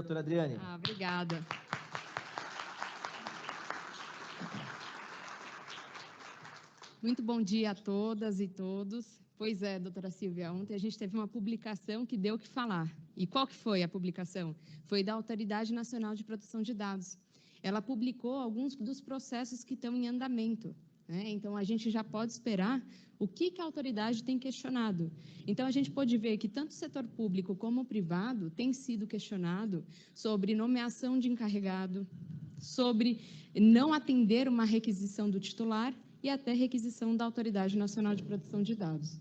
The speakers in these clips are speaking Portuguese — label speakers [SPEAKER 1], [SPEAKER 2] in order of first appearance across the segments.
[SPEAKER 1] doutora Adriane.
[SPEAKER 2] Obrigada. Muito bom dia a todas e todos. Pois é, doutora Silvia, ontem a gente teve uma publicação que deu o que falar. E qual que foi a publicação? Foi da Autoridade Nacional de Proteção de Dados. Ela publicou alguns dos processos que estão em andamento, né? Então, a gente já pode esperar o que a autoridade tem questionado. Então, a gente pode ver que tanto o setor público como o privado tem sido questionado sobre nomeação de encarregado, sobre não atender uma requisição do titular e até requisição da Autoridade Nacional de Proteção de Dados.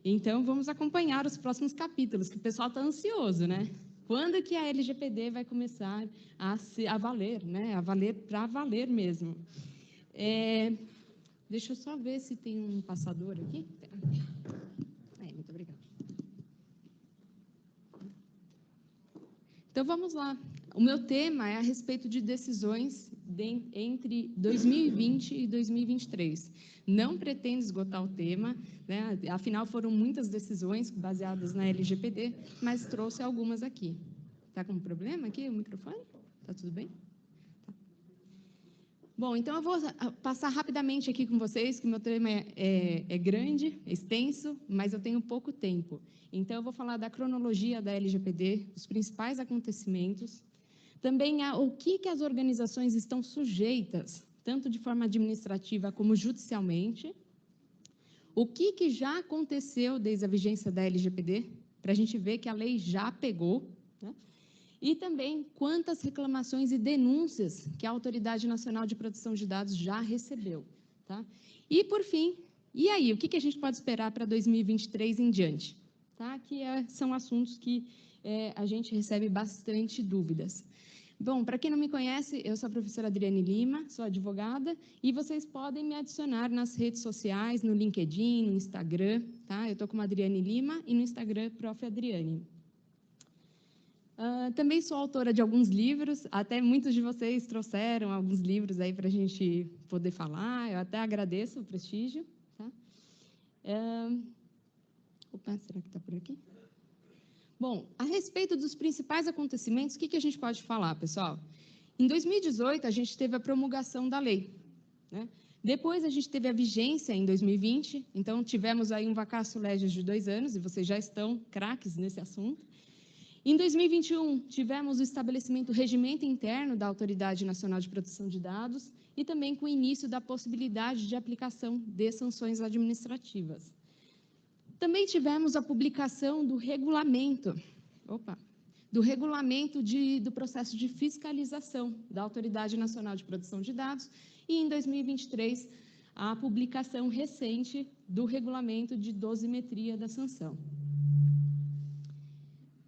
[SPEAKER 2] Então, vamos acompanhar os próximos capítulos, que o pessoal está ansioso, né? Quando que a LGPD vai começar a valer, né? A valer para valer mesmo. Deixa eu só ver se tem um passador aqui. Muito obrigada. Então, vamos lá. O meu tema é a respeito de decisões entre 2020 e 2023. Não pretendo esgotar o tema, né? Afinal, foram muitas decisões baseadas na LGPD, mas trouxe algumas aqui. Está com problema aqui o microfone? Está tudo bem? Tá. Bom, então eu vou passar rapidamente aqui com vocês, que o meu tema é grande, extenso, mas eu tenho pouco tempo. Então, eu vou falar da cronologia da LGPD, os principais acontecimentos, também o que as organizações estão sujeitas, tanto de forma administrativa como judicialmente, o que já aconteceu desde a vigência da LGPD, para a gente ver que a lei já pegou, né? E também quantas reclamações e denúncias que a Autoridade Nacional de Proteção de Dados já recebeu. Tá? E, por fim, e aí, o que a gente pode esperar para 2023 em diante? Tá? Que são assuntos que a gente recebe bastante dúvidas. Bom, para quem não me conhece, eu sou a professora Adriane Lima, sou advogada, e vocês podem me adicionar nas redes sociais, no LinkedIn, no Instagram. Tá? Eu estou como Adriane Lima e no Instagram, Prof. Adriane. Também sou autora de alguns livros, até muitos de vocês trouxeram alguns livros aí para a gente poder falar, eu até agradeço o prestígio. Tá? Opa, será que está por aqui? Bom, a respeito dos principais acontecimentos, o que a gente pode falar, pessoal? Em 2018, a gente teve a promulgação da lei, né? Depois, a gente teve a vigência em 2020, então tivemos aí um vacatio legis de 2 anos, e vocês já estão craques nesse assunto. Em 2021, tivemos o estabelecimento do regimento interno da Autoridade Nacional de Proteção de Dados e também com o início da possibilidade de aplicação de sanções administrativas. Também tivemos a publicação do regulamento, do processo de fiscalização da Autoridade Nacional de Proteção de Dados e, em 2023, a publicação recente do regulamento de dosimetria da sanção.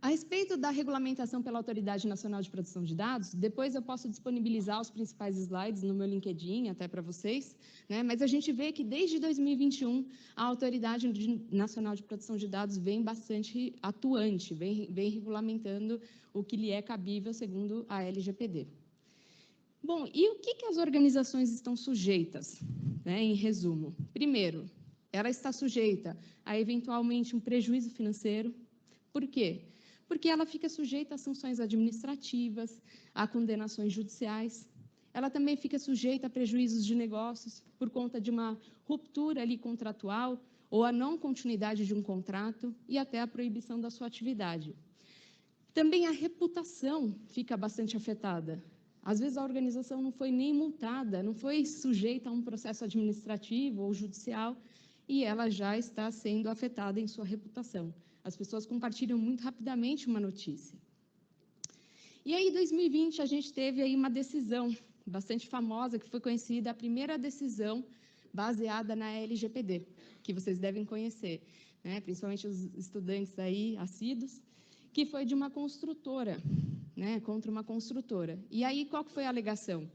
[SPEAKER 2] A respeito da regulamentação pela Autoridade Nacional de Proteção de Dados, depois eu posso disponibilizar os principais slides no meu LinkedIn, até para vocês, né? Mas a gente vê que desde 2021 a Autoridade Nacional de Proteção de Dados vem bastante atuante, vem regulamentando o que lhe é cabível segundo a LGPD. Bom, e o que as organizações estão sujeitas, né, em resumo? Primeiro, ela está sujeita a eventualmente um prejuízo financeiro. Por quê? Porque ela fica sujeita a sanções administrativas, a condenações judiciais. Ela também fica sujeita a prejuízos de negócios por conta de uma ruptura ali contratual ou a não continuidade de um contrato e até a proibição da sua atividade. Também a reputação fica bastante afetada. Às vezes a organização não foi nem multada, não foi sujeita a um processo administrativo ou judicial e ela já está sendo afetada em sua reputação. As pessoas compartilham muito rapidamente uma notícia. E aí, em 2020, a gente teve aí uma decisão bastante famosa, que foi conhecida a primeira decisão baseada na LGPD, que vocês devem conhecer, né? Principalmente os estudantes aí assíduos, que foi de uma construtora, né? Contra uma construtora. E aí, qual que foi a alegação?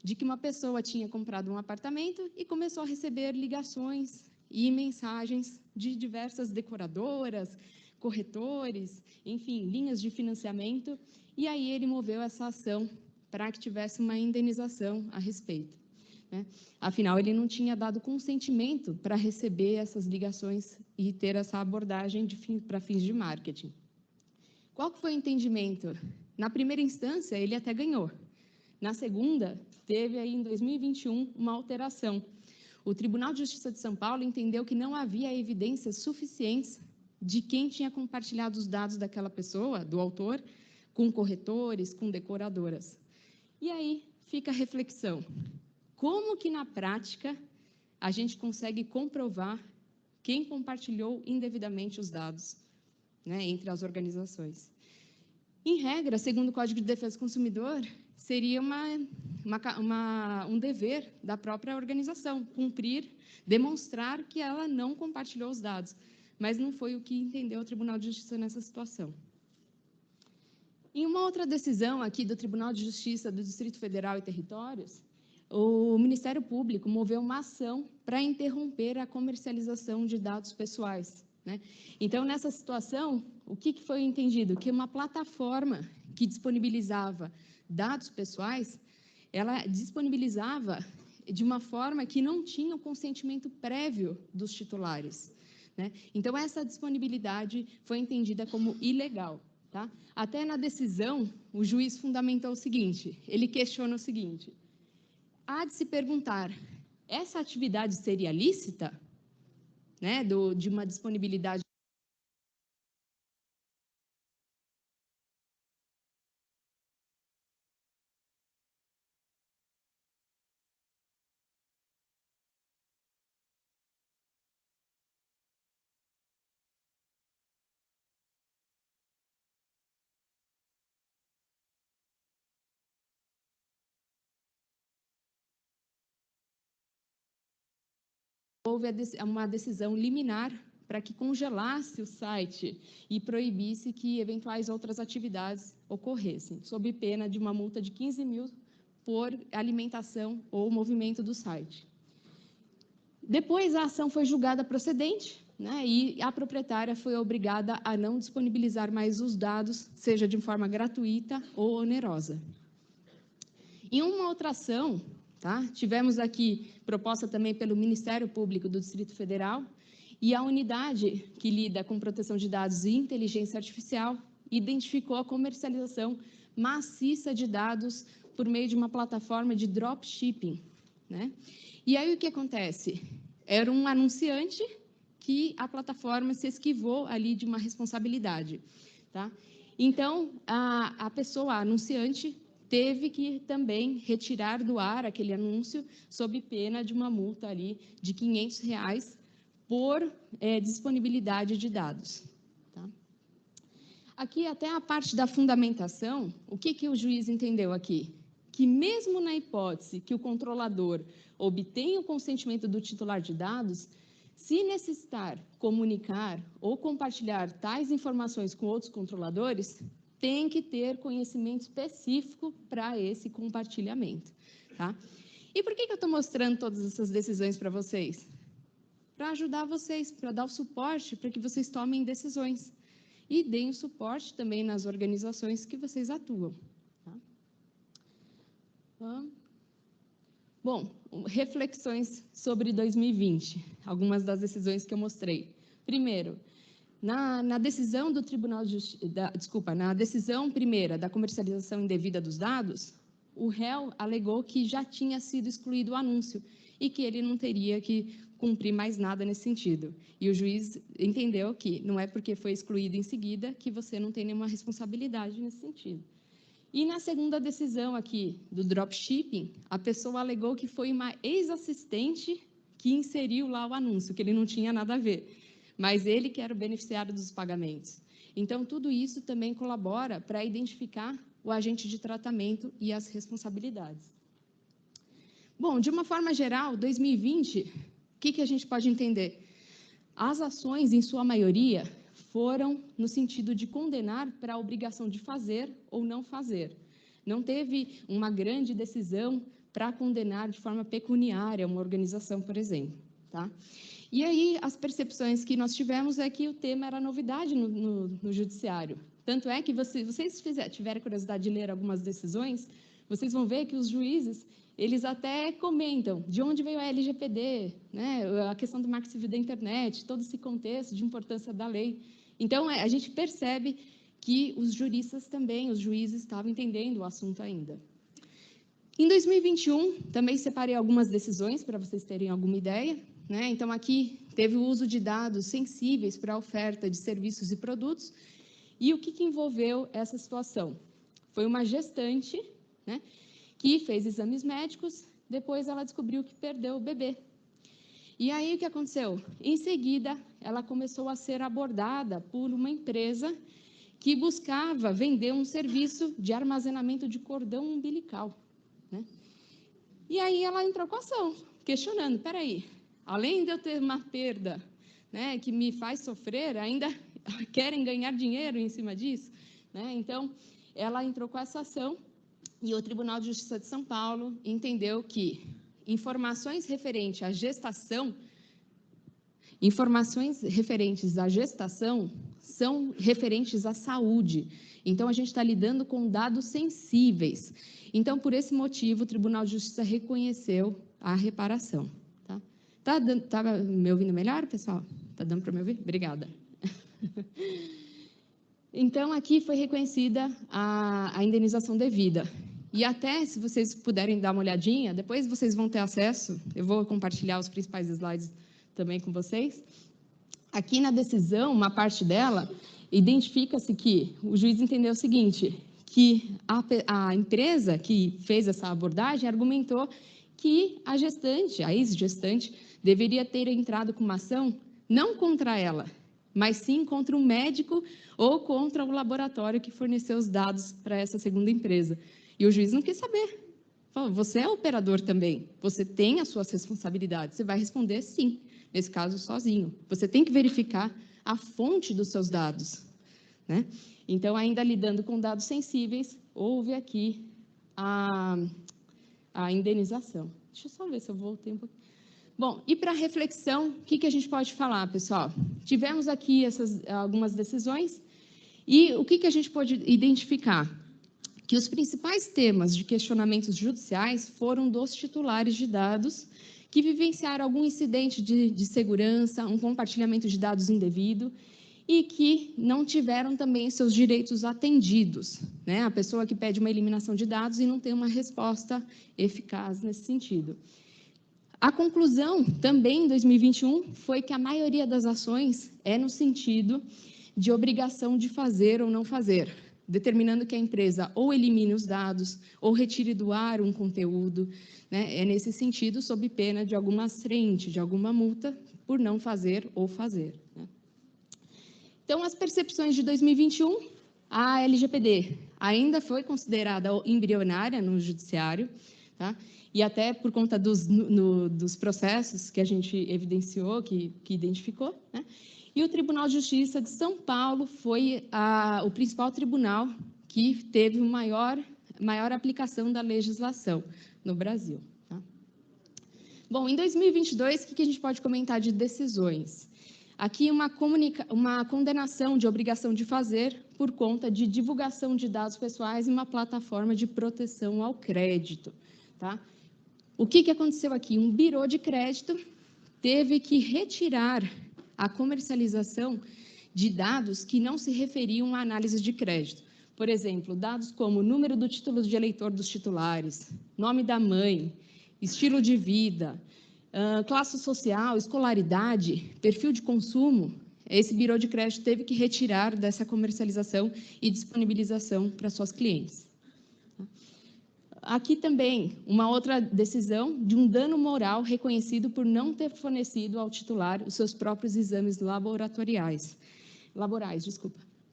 [SPEAKER 2] De que uma pessoa tinha comprado um apartamento e começou a receber ligações e mensagens de diversas decoradoras, corretores, enfim, linhas de financiamento, e aí ele moveu essa ação para que tivesse uma indenização a respeito, né? Afinal, ele não tinha dado consentimento para receber essas ligações e ter essa abordagem para fins de marketing. Qual que foi o entendimento, Na primeira instância, ele até ganhou. Na segunda, teve aí em 2021 uma alteração. O Tribunal de Justiça de São Paulo entendeu que não havia evidências suficientes de quem tinha compartilhado os dados daquela pessoa, do autor, com corretores, com decoradoras. E aí fica a reflexão. Como que, na prática, a gente consegue comprovar quem compartilhou indevidamente os dados, né, entre as organizações? Em regra, segundo o Código de Defesa do Consumidor, seria um dever da própria organização cumprir, demonstrar que ela não compartilhou os dados, mas não foi o que entendeu o Tribunal de Justiça nessa situação. Em uma outra decisão aqui do Tribunal de Justiça do Distrito Federal e Territórios, o Ministério Público moveu uma ação para interromper a comercialização de dados pessoais, né? Então, nessa situação, o que foi entendido? Que uma plataforma que disponibilizava dados pessoais, ela disponibilizava de uma forma que não tinha o consentimento prévio dos titulares, né? Então, essa disponibilidade foi entendida como ilegal, tá? Até na decisão, o juiz fundamentou o seguinte, ele questiona o seguinte: há de se perguntar, essa atividade seria lícita, né, de uma disponibilidade? Houve uma decisão liminar para que congelasse o site e proibisse que eventuais outras atividades ocorressem, sob pena de uma multa de 15 mil por alimentação ou movimento do site. Depois, a ação foi julgada procedente, né, e a proprietária foi obrigada a não disponibilizar mais os dados, seja de forma gratuita ou onerosa. Em uma outra ação, tá, tivemos aqui proposta também pelo Ministério Público do Distrito Federal, e a unidade que lida com proteção de dados e inteligência artificial identificou a comercialização maciça de dados por meio de uma plataforma de dropshipping, né? E aí o que acontece? Era um anunciante que a plataforma se esquivou ali de uma responsabilidade, tá? Então, a pessoa, a anunciante, teve que também retirar do ar aquele anúncio sob pena de uma multa ali de R$ 500 por disponibilidade de dados. Tá? Aqui, até a parte da fundamentação, o que o juiz entendeu aqui? Que mesmo na hipótese que o controlador obtenha o consentimento do titular de dados, se necessitar comunicar ou compartilhar tais informações com outros controladores, tem que ter conhecimento específico para esse compartilhamento. Tá? E por que eu estou mostrando todas essas decisões para vocês? Para ajudar vocês, para dar o suporte para que vocês tomem decisões. E deem o suporte também nas organizações que vocês atuam. Tá? Bom, reflexões sobre 2020, algumas das decisões que eu mostrei. Primeiro, na decisão do Tribunal de Justiça, na decisão primeira da comercialização indevida dos dados, o réu alegou que já tinha sido excluído o anúncio e que ele não teria que cumprir mais nada nesse sentido. E o juiz entendeu que não é porque foi excluído em seguida que você não tem nenhuma responsabilidade nesse sentido. E na segunda decisão aqui do dropshipping, a pessoa alegou que foi uma ex-assistente que inseriu lá o anúncio, que ele não tinha nada a ver, mas ele que era o beneficiário dos pagamentos. Então, tudo isso também colabora para identificar o agente de tratamento e as responsabilidades. Bom, de uma forma geral, 2020, o que a gente pode entender? As ações, em sua maioria, foram no sentido de condenar para a obrigação de fazer ou não fazer. Não teve uma grande decisão para condenar de forma pecuniária uma organização, por exemplo. Tá? E aí, as percepções que nós tivemos é que o tema era novidade no judiciário. Tanto é que vocês tiverem curiosidade de ler algumas decisões, vocês vão ver que os juízes, eles até comentam de onde veio a LGPD, né, a questão do marco civil da internet, todo esse contexto de importância da lei. Então, a gente percebe que os juristas também, os juízes, estavam entendendo o assunto ainda. Em 2021, também separei algumas decisões para vocês terem alguma ideia, né? Então, aqui teve o uso de dados sensíveis para a oferta de serviços e produtos. E o que envolveu essa situação? Foi uma gestante, né, que fez exames médicos, depois ela descobriu que perdeu o bebê. E aí, o que aconteceu? Em seguida, ela começou a ser abordada por uma empresa que buscava vender um serviço de armazenamento de cordão umbilical, né? E aí ela entrou com a ação, questionando, peraí, além de eu ter uma perda, né, que me faz sofrer, ainda querem ganhar dinheiro em cima disso, né? Então, ela entrou com essa ação e o Tribunal de Justiça de São Paulo entendeu que informações referentes à gestação são referentes à saúde. Então, a gente está lidando com dados sensíveis. Então, por esse motivo, o Tribunal de Justiça reconheceu a reparação. Tá me ouvindo melhor, pessoal? Está dando para me ouvir? Obrigada. Então, aqui foi reconhecida a indenização devida. E até, se vocês puderem dar uma olhadinha, depois vocês vão ter acesso, eu vou compartilhar os principais slides também com vocês. Aqui na decisão, uma parte dela, identifica-se que o juiz entendeu o seguinte, que a empresa que fez essa abordagem argumentou que a gestante, a ex-gestante, deveria ter entrado com uma ação não contra ela, mas sim contra o médico ou contra o laboratório que forneceu os dados para essa segunda empresa. E o juiz não quis saber. Falou, você é operador também, você tem as suas responsabilidades, você vai responder sim, nesse caso sozinho. Você tem que verificar a fonte dos seus dados, né? Então, ainda lidando com dados sensíveis, houve aqui a indenização. Deixa eu só ver se eu voltei um pouquinho. Bom, e para reflexão, o que a gente pode falar, pessoal? Tivemos aqui algumas decisões, e o que a gente pode identificar? Que os principais temas de questionamentos judiciais foram dos titulares de dados que vivenciaram algum incidente de segurança, um compartilhamento de dados indevido, e que não tiveram também seus direitos atendidos, né? A pessoa que pede uma eliminação de dados e não tem uma resposta eficaz nesse sentido. A conclusão, também em 2021, foi que a maioria das ações é no sentido de obrigação de fazer ou não fazer, determinando que a empresa ou elimine os dados ou retire do ar um conteúdo, né? É nesse sentido, sob pena de alguma frente, de alguma multa, por não fazer ou fazer, né? Então, as percepções de 2021, a LGPD ainda foi considerada embrionária no judiciário, tá? E até por conta dos processos que a gente evidenciou, que identificou, né? E o Tribunal de Justiça de São Paulo foi o principal tribunal que teve maior aplicação da legislação no Brasil, tá? Bom, em 2022, o que a gente pode comentar de decisões? Aqui uma condenação de obrigação de fazer por conta de divulgação de dados pessoais em uma plataforma de proteção ao crédito, tá? O que aconteceu aqui? Um birô de crédito teve que retirar a comercialização de dados que não se referiam à análise de crédito. Por exemplo, dados como número do título de eleitor dos titulares, nome da mãe, estilo de vida, classe social, escolaridade, perfil de consumo. Esse birô de crédito teve que retirar dessa comercialização e disponibilização para suas clientes. Aqui também, uma outra decisão de um dano moral reconhecido por não ter fornecido ao titular os seus próprios exames laborais.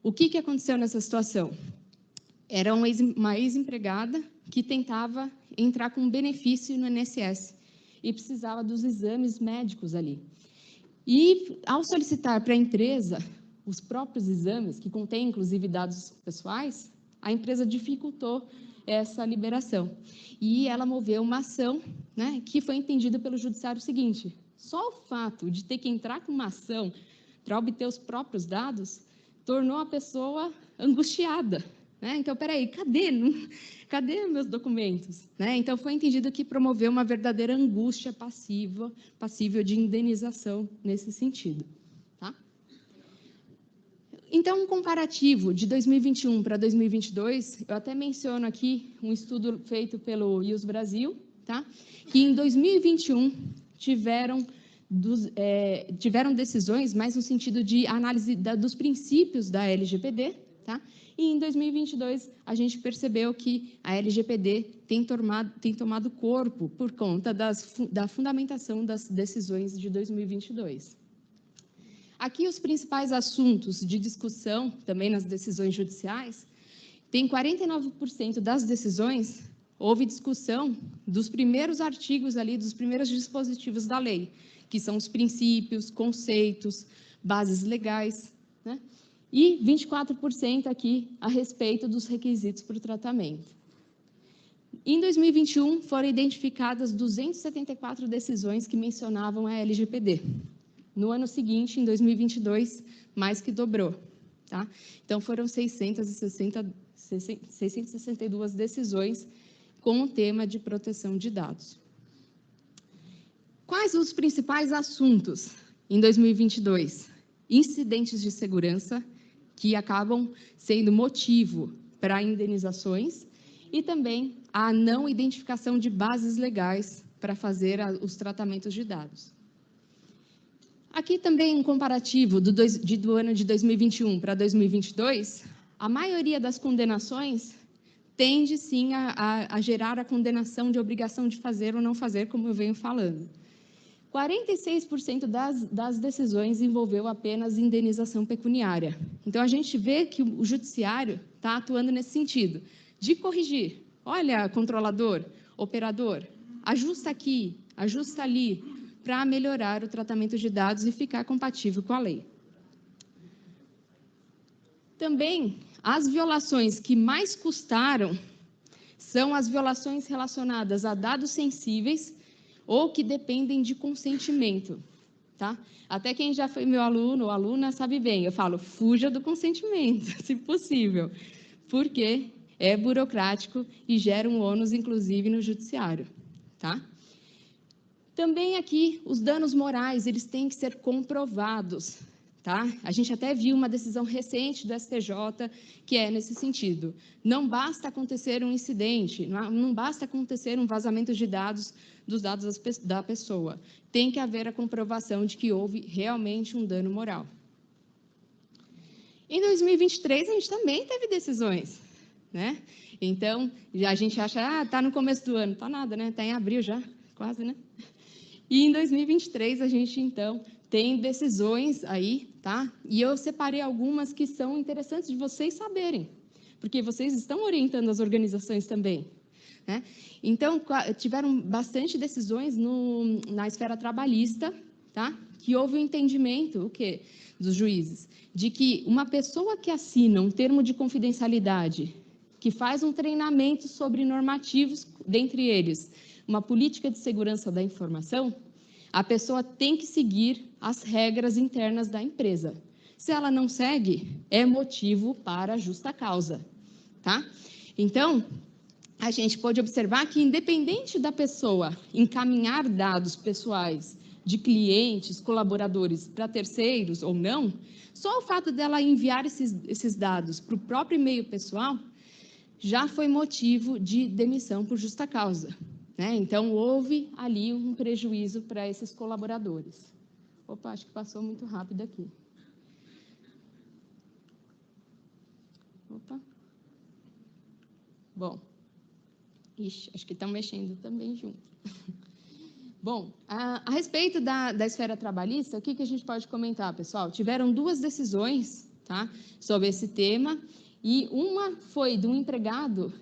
[SPEAKER 2] O que aconteceu nessa situação? Era uma ex-empregada que tentava entrar com benefício no INSS e precisava dos exames médicos ali. E, ao solicitar para a empresa os próprios exames, que contêm, inclusive, dados pessoais, a empresa dificultou essa liberação. E ela moveu uma ação, né, que foi entendida pelo judiciário o seguinte: só o fato de ter que entrar com uma ação para obter os próprios dados tornou a pessoa angustiada, né? Então, peraí, cadê meus documentos? Né? Então, foi entendido que promoveu uma verdadeira angústia passível de indenização nesse sentido. Tá? Então, um comparativo de 2021 para 2022, eu até menciono aqui um estudo feito pelo IUS Brasil, tá? Que em 2021 tiveram decisões mais no sentido de análise dos princípios da LGPD, tá? E em 2022 a gente percebeu que a LGPD tem tomado corpo por conta da fundamentação das decisões de 2022. Aqui os principais assuntos de discussão, também nas decisões judiciais, tem 49% das decisões, houve discussão dos primeiros artigos ali, dos primeiros dispositivos da lei, que são os princípios, conceitos, bases legais, né? E 24% aqui a respeito dos requisitos para o tratamento. Em 2021, foram identificadas 274 decisões que mencionavam a LGPD. No ano seguinte, em 2022, mais que dobrou, tá? Então, foram 662 decisões com o tema de proteção de dados. Quais os principais assuntos em 2022? Incidentes de segurança, que acabam sendo motivo para indenizações, e também a não identificação de bases legais para fazer os tratamentos de dados. Aqui também um comparativo do ano de 2021 para 2022, a maioria das condenações tende, sim, a gerar a condenação de obrigação de fazer ou não fazer, como eu venho falando. 46% das decisões envolveu apenas indenização pecuniária. Então, a gente vê que o judiciário está atuando nesse sentido, de corrigir. Olha, controlador, operador, ajusta aqui, ajusta ali, para melhorar o tratamento de dados e ficar compatível com a lei. Também, as violações que mais custaram são as violações relacionadas a dados sensíveis ou que dependem de consentimento, tá? Até quem já foi meu aluno ou aluna sabe bem, eu falo, fuja do consentimento, se possível, porque é burocrático e gera um ônus, inclusive, no judiciário, tá? Também aqui, os danos morais, eles têm que ser comprovados, tá? A gente até viu uma decisão recente do STJ que é nesse sentido. Não basta acontecer um incidente, não basta acontecer um vazamento de dados, dos dados da pessoa. Tem que haver a comprovação de que houve realmente um dano moral. Em 2023, a gente também teve decisões, né? Então, a gente acha, está no começo do ano. Está nada, né? Está em abril já, quase, né? E em 2023, a gente, então, tem decisões aí, tá? E eu separei algumas que são interessantes de vocês saberem, porque vocês estão orientando as organizações também, né? Então, tiveram bastante decisões na esfera trabalhista, tá? Que houve um entendimento, o quê? Dos juízes, de que uma pessoa que assina um termo de confidencialidade, que faz um treinamento sobre normativos, dentre eles, uma política de segurança da informação, a pessoa tem que seguir as regras internas da empresa. Se ela não segue, é motivo para justa causa, tá? Então, a gente pode observar que, independente da pessoa encaminhar dados pessoais de clientes, colaboradores para terceiros ou não, só o fato dela enviar esses dados para o próprio e-mail pessoal já foi motivo de demissão por justa causa, né? Então, houve ali um prejuízo para esses colaboradores. Opa, acho que passou muito rápido aqui. Opa. Bom. Ixi, acho que estão mexendo também junto. Bom, a respeito da esfera trabalhista, o que a gente pode comentar, pessoal? Tiveram duas decisões, tá, sobre esse tema, e uma foi de um empregado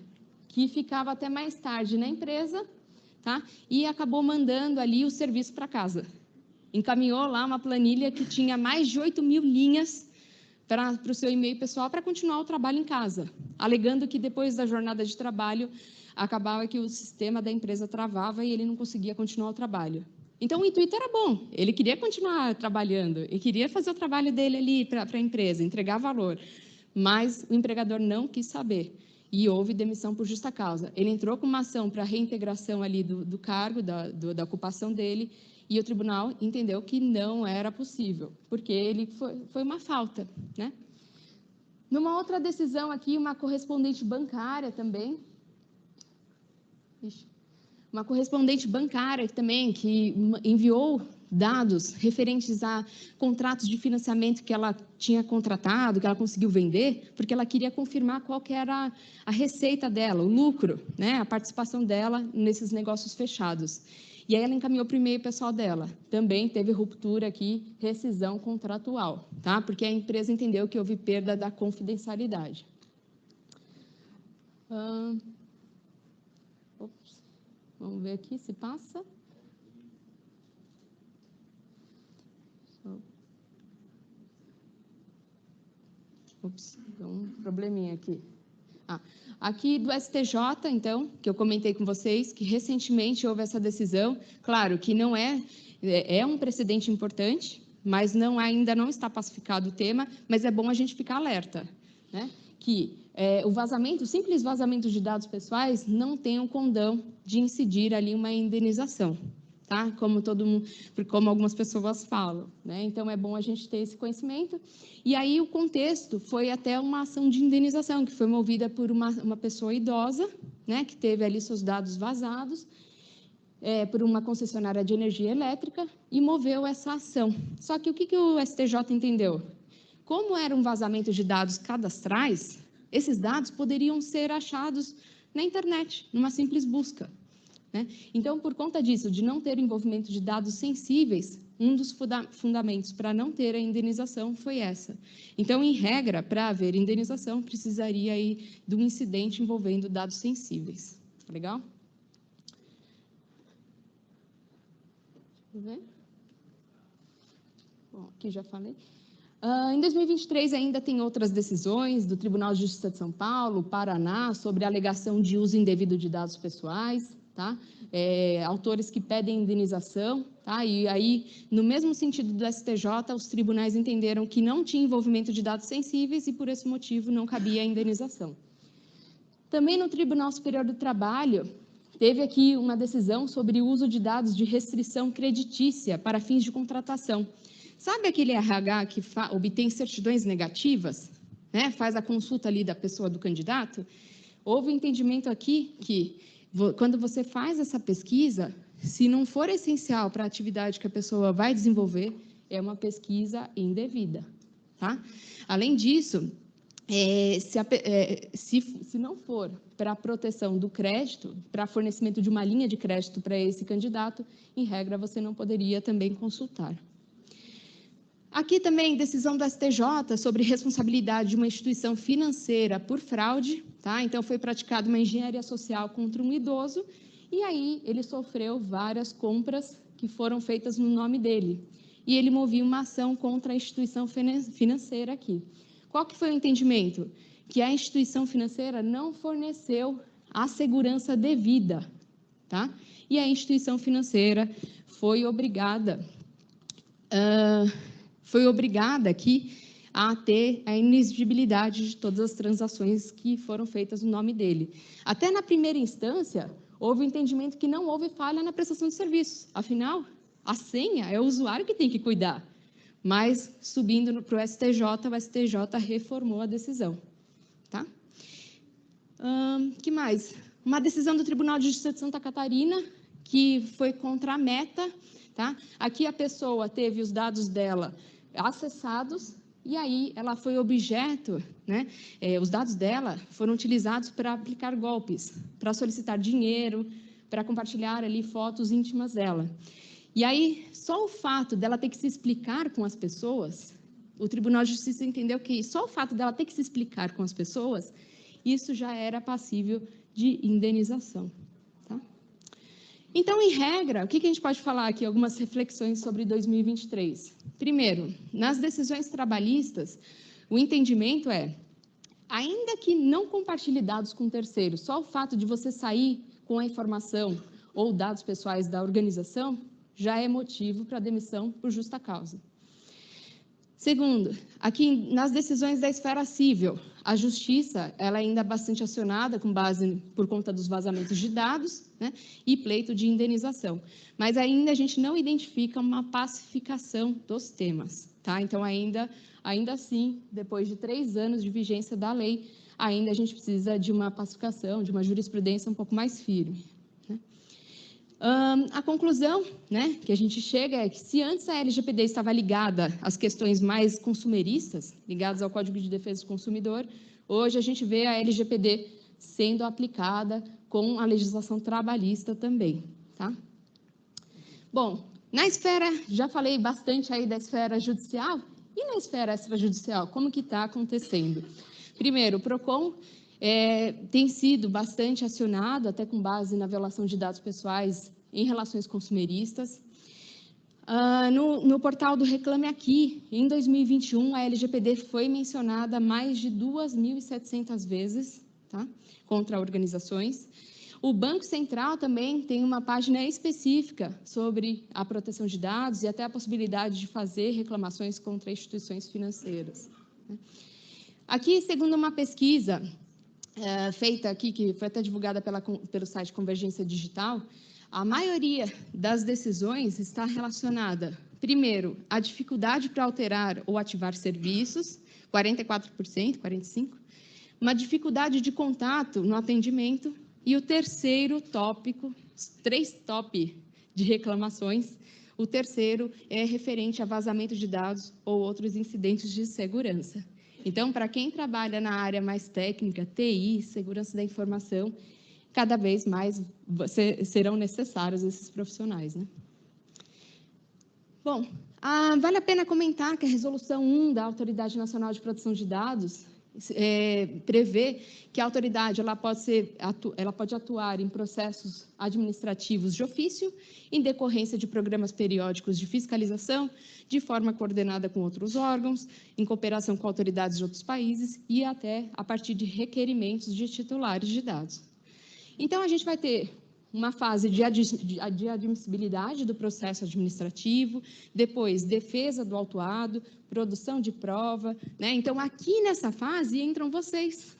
[SPEAKER 2] que ficava até mais tarde na empresa, tá, e acabou mandando ali o serviço para casa. Encaminhou lá uma planilha que tinha mais de 8.000 linhas para o seu e-mail pessoal para continuar o trabalho em casa, alegando que depois da jornada de trabalho acabava que o sistema da empresa travava e ele não conseguia continuar o trabalho. Então, o intuito era bom, ele queria continuar trabalhando e queria fazer o trabalho dele ali para a empresa, entregar valor, mas o empregador não quis saber e houve demissão por justa causa. Ele entrou com uma ação para reintegração ali do cargo, da ocupação dele, e o tribunal entendeu que não era possível, porque ele foi uma falta, né? Numa outra decisão aqui, uma correspondente bancária também. Uma correspondente bancária também, que enviou dados referentes a contratos de financiamento que ela tinha contratado, que ela conseguiu vender, porque ela queria confirmar qual que era a receita dela, o lucro, né, a participação dela nesses negócios fechados. E aí ela encaminhou para o e-mail pessoal dela. Também teve ruptura aqui, rescisão contratual, tá? Porque a empresa entendeu que houve perda da confidencialidade. Vamos ver aqui se passa. Deu um probleminha aqui. Aqui do STJ, então, que eu comentei com vocês, que recentemente houve essa decisão. Claro que não é um precedente importante, mas ainda não está pacificado o tema, mas é bom a gente ficar alerta, né? Que o simples vazamento de dados pessoais não tem um condão de incidir ali uma indenização, tá? Como algumas pessoas falam, né? Então é bom a gente ter esse conhecimento. E aí o contexto foi até uma ação de indenização que foi movida por uma pessoa idosa, né? Que teve ali seus dados vazados por uma concessionária de energia elétrica e moveu essa ação. Só que o que o STJ entendeu? Como era um vazamento de dados cadastrais, esses dados poderiam ser achados na internet, numa simples busca, né? Então, por conta disso, de não ter envolvimento de dados sensíveis, um dos fundamentos para não ter a indenização foi essa. Então, em regra, para haver indenização, precisaria aí de um incidente envolvendo dados sensíveis. Tá legal? Deixa eu ver. Bom, aqui já falei. Em 2023, ainda tem outras decisões do Tribunal de Justiça de São Paulo, Paraná, sobre a alegação de uso indevido de dados pessoais, tá? Autores que pedem indenização, tá? E aí, no mesmo sentido do STJ, os tribunais entenderam que não tinha envolvimento de dados sensíveis e, por esse motivo, não cabia a indenização. Também no Tribunal Superior do Trabalho, teve aqui uma decisão sobre o uso de dados de restrição creditícia para fins de contratação. Sabe aquele RH que obtém certidões negativas, né? Faz a consulta ali da pessoa, do candidato? Houve um entendimento aqui que, quando você faz essa pesquisa, se não for essencial para a atividade que a pessoa vai desenvolver, é uma pesquisa indevida, tá? Além disso, se não for para a proteção do crédito, para fornecimento de uma linha de crédito para esse candidato, em regra, você não poderia também consultar. Aqui também, decisão do STJ sobre responsabilidade de uma instituição financeira por fraude, tá? Então, foi praticada uma engenharia social contra um idoso, e aí ele sofreu várias compras que foram feitas no nome dele. E ele movia uma ação contra a instituição financeira aqui. Qual que foi o entendimento? Que a instituição financeira não forneceu a segurança devida, tá? E a instituição financeira foi obrigada aqui a ter a inexigibilidade de todas as transações que foram feitas no nome dele. Até na primeira instância, houve o entendimento que não houve falha na prestação de serviços. Afinal, a senha é o usuário que tem que cuidar. Mas, subindo para o STJ reformou a decisão. Tá? Que mais? Uma decisão do Tribunal de Justiça de Santa Catarina, que foi contra a Meta. Tá? Aqui a pessoa teve os dados dela acessados, e aí ela foi objeto, né? Os dados dela foram utilizados para aplicar golpes, para solicitar dinheiro, para compartilhar ali fotos íntimas dela. E aí, só o fato dela ter que se explicar com as pessoas, o Tribunal de Justiça entendeu que só o fato dela ter que se explicar com as pessoas, isso já era passível de indenização. Tá? Então, em regra, o que a gente pode falar aqui? Algumas reflexões sobre 2023. Primeiro, nas decisões trabalhistas, o entendimento ainda que não compartilhe dados com terceiros, só o fato de você sair com a informação ou dados pessoais da organização já é motivo para demissão por justa causa. Segundo, aqui nas decisões da esfera civil, a justiça ela é ainda bastante acionada com base por conta dos vazamentos de dados, né, e pleito de indenização. Mas ainda a gente não identifica uma pacificação dos temas, tá? Então ainda ainda assim, depois de 3 anos de vigência da lei, ainda a gente precisa de uma pacificação, de uma jurisprudência um pouco mais firme. A conclusão, né, que a gente chega é que se antes a LGPD estava ligada às questões mais consumeristas, ligadas ao Código de Defesa do Consumidor, hoje a gente vê a LGPD sendo aplicada com a legislação trabalhista também, tá? Bom, na esfera, já falei bastante aí da esfera judicial, e na esfera extrajudicial, como que está acontecendo? Primeiro, o PROCON tem sido bastante acionado, até com base na violação de dados pessoais em relações consumeristas. No portal do Reclame Aqui, em 2021, a LGPD foi mencionada mais de 2.700 vezes, tá? Contra organizações. O Banco Central também tem uma página específica sobre a proteção de dados e até a possibilidade de fazer reclamações contra instituições financeiras. Aqui, segundo uma pesquisa feita aqui, que foi até divulgada pelo site Convergência Digital, a maioria das decisões está relacionada, primeiro, à dificuldade para alterar ou ativar serviços, 44%, 45%, uma dificuldade de contato no atendimento, e o terceiro tópico, 3 top de reclamações, o terceiro é referente a vazamento de dados ou outros incidentes de segurança. Então, para quem trabalha na área mais técnica, TI, segurança da informação, cada vez mais serão necessários esses profissionais, né? Bom, vale a pena comentar que a Resolução 1 da Autoridade Nacional de Proteção de Dados prevê que a autoridade ela pode atuar em processos administrativos de ofício, em decorrência de programas periódicos de fiscalização, de forma coordenada com outros órgãos, em cooperação com autoridades de outros países e até a partir de requerimentos de titulares de dados. Então, a gente vai ter uma fase de admissibilidade do processo administrativo, depois defesa do autuado, produção de prova, né? Então, aqui nessa fase entram vocês,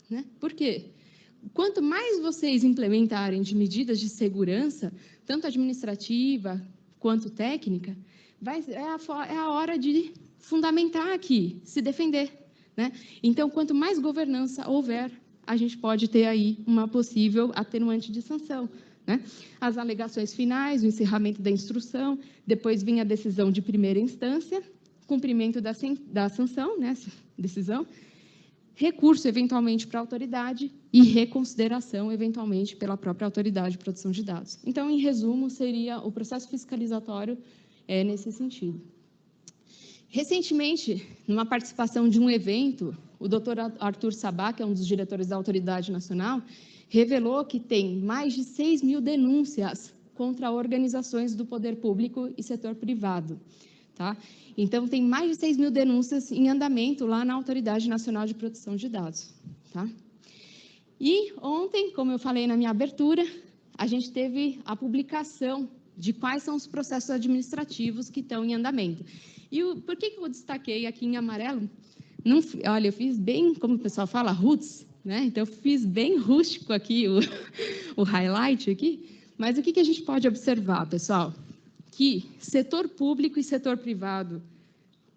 [SPEAKER 2] né? Por quê? Quanto mais vocês implementarem de medidas de segurança, tanto administrativa quanto técnica, é a hora de fundamentar aqui, se defender, né? Então, quanto mais governança houver, a gente pode ter aí uma possível atenuante de sanção, né? As alegações finais, o encerramento da instrução, depois vem a decisão de primeira instância, cumprimento da sanção, né? Decisão, recurso eventualmente para a autoridade e reconsideração eventualmente pela própria autoridade de proteção de dados. Então, em resumo, seria o processo fiscalizatório nesse sentido. Recentemente, numa participação de um evento, o Dr. Arthur Sabá, que é um dos diretores da Autoridade Nacional, revelou que tem mais de 6.000 denúncias contra organizações do poder público e setor privado, tá? Então, tem mais de 6.000 denúncias em andamento lá na Autoridade Nacional de Proteção de Dados, tá? E ontem, como eu falei na minha abertura, a gente teve a publicação de quais são os processos administrativos que estão em andamento. E por que eu destaquei aqui em amarelo? Olha, eu fiz bem, como o pessoal fala, roots, né? Então, eu fiz bem rústico aqui o highlight aqui. Mas o que a gente pode observar, pessoal? Que setor público e setor privado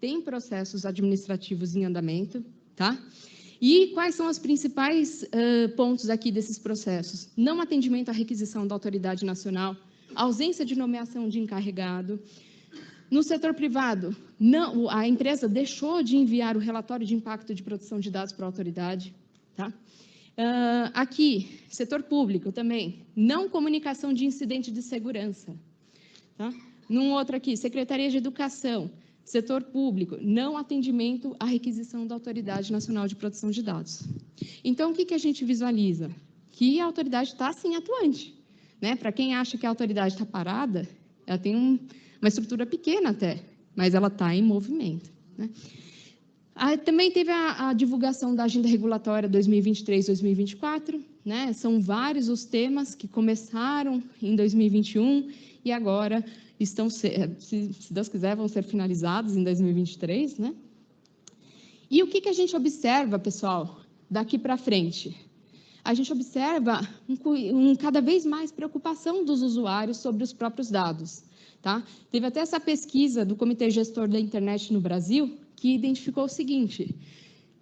[SPEAKER 2] têm processos administrativos em andamento, tá? E quais são os principais pontos aqui desses processos? Não atendimento à requisição da autoridade nacional, ausência de nomeação de encarregado. No setor privado, a empresa deixou de enviar o relatório de impacto de proteção de dados para a autoridade. Tá? Aqui, setor público também, não comunicação de incidente de segurança. Tá? Num outro aqui, Secretaria de Educação, setor público, não atendimento à requisição da Autoridade Nacional de Proteção de Dados. Então, o que a gente visualiza? Que a autoridade está, sim, atuante. Né? Para quem acha que a autoridade está parada, ela tem uma estrutura pequena até, mas ela está em movimento. Né? Também teve a divulgação da Agenda Regulatória 2023-2024, né? São vários os temas que começaram em 2021 e agora estão, se Deus quiser, vão ser finalizados em 2023. Né? E o que a gente observa, pessoal, daqui para frente? A gente observa cada vez mais preocupação dos usuários sobre os próprios dados. Tá? Teve até essa pesquisa do Comitê Gestor da Internet no Brasil, que identificou o seguinte: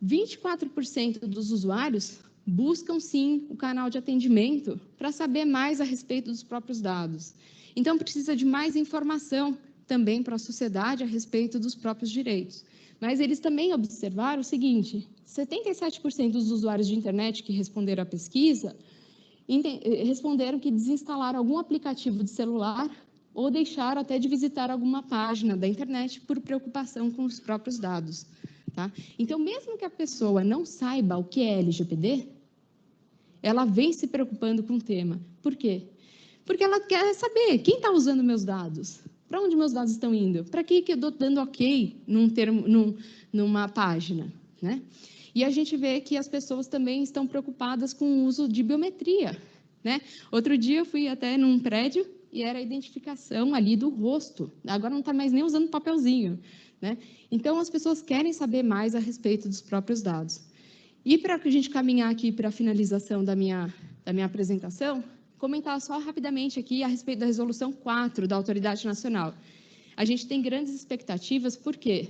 [SPEAKER 2] 24% dos usuários buscam, sim, o canal de atendimento para saber mais a respeito dos próprios dados. Então, precisa de mais informação também para a sociedade a respeito dos próprios direitos. Mas eles também observaram o seguinte: 77% dos usuários de internet que responderam à pesquisa responderam que desinstalaram algum aplicativo de celular ou deixaram até de visitar alguma página da internet por preocupação com os próprios dados. Tá? Então, mesmo que a pessoa não saiba o que é LGPD, ela vem se preocupando com o tema. Por quê? Porque ela quer saber quem está usando meus dados, para onde meus dados estão indo, para que eu estou dando ok numa página. Né? E a gente vê que as pessoas também estão preocupadas com o uso de biometria. Né? Outro dia eu fui até num prédio e era a identificação ali do rosto. Agora não está mais nem usando papelzinho. Né? Então, as pessoas querem saber mais a respeito dos próprios dados. E para a gente caminhar aqui para a finalização da minha apresentação, comentar só rapidamente aqui a respeito da Resolução 4 da Autoridade Nacional. A gente tem grandes expectativas, por quê?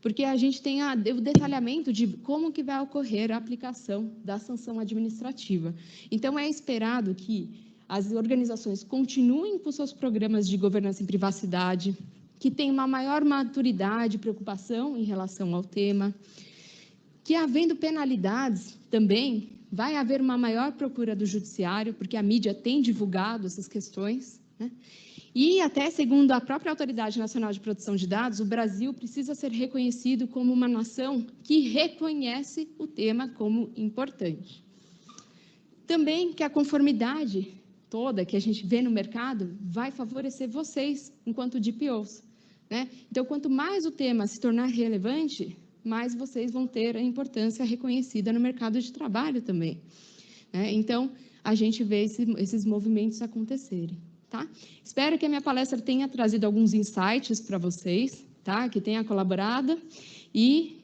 [SPEAKER 2] Porque a gente tem o detalhamento de como que vai ocorrer a aplicação da sanção administrativa. Então, é esperado que as organizações continuem com seus programas de governança em privacidade, que tenham uma maior maturidade e preocupação em relação ao tema, que, havendo penalidades também, vai haver uma maior procura do judiciário, porque a mídia tem divulgado essas questões, né? E até, segundo a própria Autoridade Nacional de Proteção de Dados, o Brasil precisa ser reconhecido como uma nação que reconhece o tema como importante. Também que a conformidade toda que a gente vê no mercado vai favorecer vocês, enquanto DPOs. Né? Então, quanto mais o tema se tornar relevante, mais vocês vão ter a importância reconhecida no mercado de trabalho também. Né? Então, a gente vê esses movimentos acontecerem. Tá? Espero que a minha palestra tenha trazido alguns insights para vocês, tá? Que tenha colaborado. E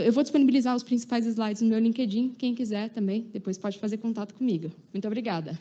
[SPEAKER 2] eu vou disponibilizar os principais slides no meu LinkedIn. Quem quiser também, depois pode fazer contato comigo. Muito obrigada.